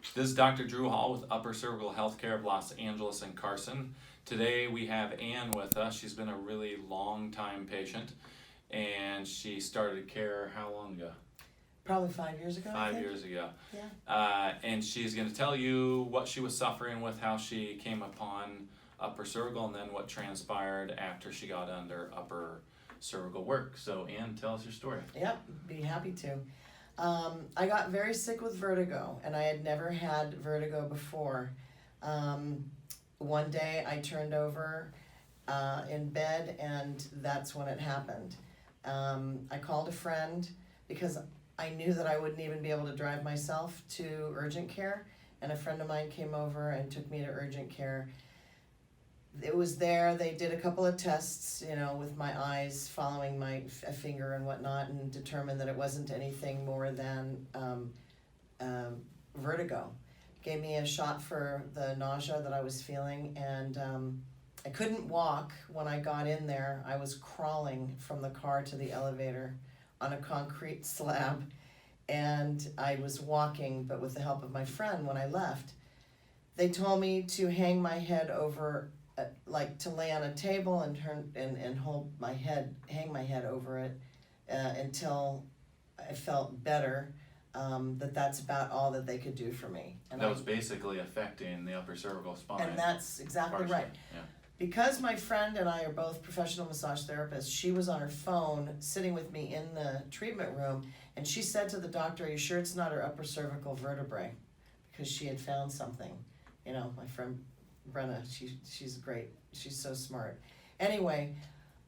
This is Dr. Drew Hall with Upper Cervical Healthcare of Los Angeles and Carson. Today we have Ann with us. She's been a really long time patient, and she started Kerr how long ago? Probably 5 years ago. 5 years ago. Yeah. And she's going to tell you what she was suffering with, how she came upon upper cervical, and then what transpired after she got under upper cervical work. So Ann, tell us your story. Yep, be happy to. I got very sick with vertigo, and I had never had vertigo before. One day I turned over in bed, and that's when it happened. I called a friend because I knew that I wouldn't even be able to drive myself to urgent care, and a friend of mine came over and took me to urgent care. It was there, they did a couple of tests, with my eyes following my finger and whatnot, and determined that it wasn't anything more than vertigo. Gave me a shot for the nausea that I was feeling, and I couldn't walk when I got in there. I was crawling from the car to the elevator on a concrete slab, and I was walking, but with the help of my friend when I left. They told me to hang my head over, to lay on a table and hold my head, hang my head over it until I felt better. That's about all that they could do for me. And that was basically affecting the upper cervical spine. And that's exactly partially. right. Yeah. Because my friend and I are both professional massage therapists, she was on her phone sitting with me in the treatment room, and she said to the doctor, "Are you sure it's not her upper cervical vertebrae?" Because she had found something. My friend Brenna, she's great. She's so smart. Anyway,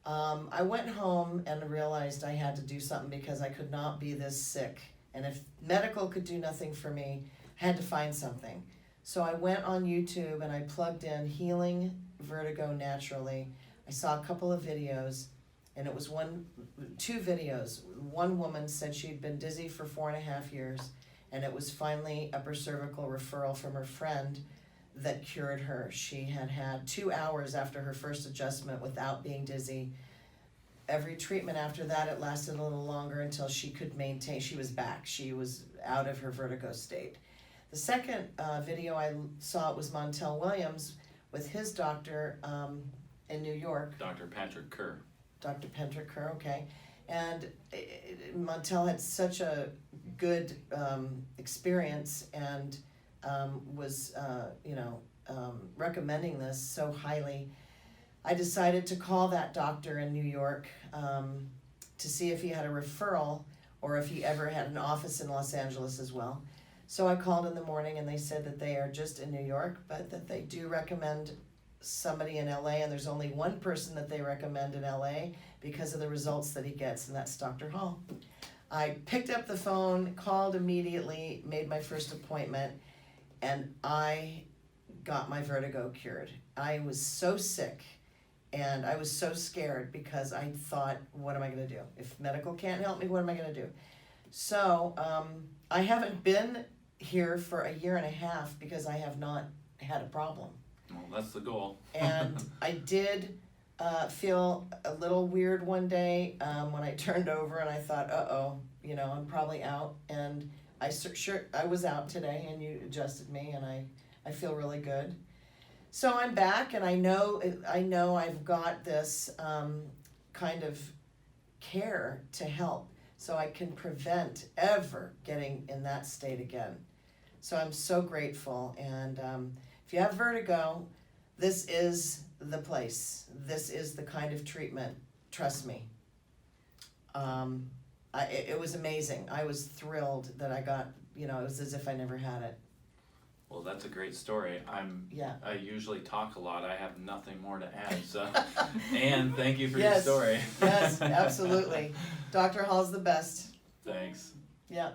I went home and realized I had to do something because I could not be this sick. And if medical could do nothing for me, I had to find something. So I went on YouTube and I plugged in healing vertigo naturally. I saw a couple of videos, and it was two videos. One woman said she'd been dizzy for 4.5 years, and it was finally upper cervical referral from her friend that cured her. She had 2 hours after her first adjustment without being dizzy. Every treatment after that, it lasted a little longer until she could maintain. She was back. She was out of her vertigo state. The second video I saw, it was Montel Williams with his doctor in New York. Dr. Patrick Kerr. Dr. Patrick Kerr, okay. And Montel had such a good experience and was recommending this so highly. I decided to call that doctor in New York to see if he had a referral or if he ever had an office in Los Angeles as well. So I called in the morning, and they said that they are just in New York, but that they do recommend somebody in LA, and there's only one person that they recommend in LA because of the results that he gets, and that's Dr. Hall. I picked up the phone, called immediately, made my first appointment, and I got my vertigo cured. I was so sick, and I was so scared because I thought, what am I going to do? If medical can't help me, what am I going to do? So I haven't been here for 1.5 years because I have not had a problem. Well, that's the goal. And I did feel a little weird one day when I turned over, and I thought, I'm probably out. And I was out today, and you adjusted me, and I feel really good. So I'm back, and I know I've got this kind of care to help, so I can prevent ever getting in that state again. So I'm so grateful, and if you have vertigo, this is the place. This is the kind of treatment. Trust me. It was amazing. I was thrilled that I got, it was as if I never had it. Well, that's a great story. I usually talk a lot. I have nothing more to add. So, Ann, thank you for your story. Yes, absolutely. Dr. Hall's the best. Thanks. Yeah.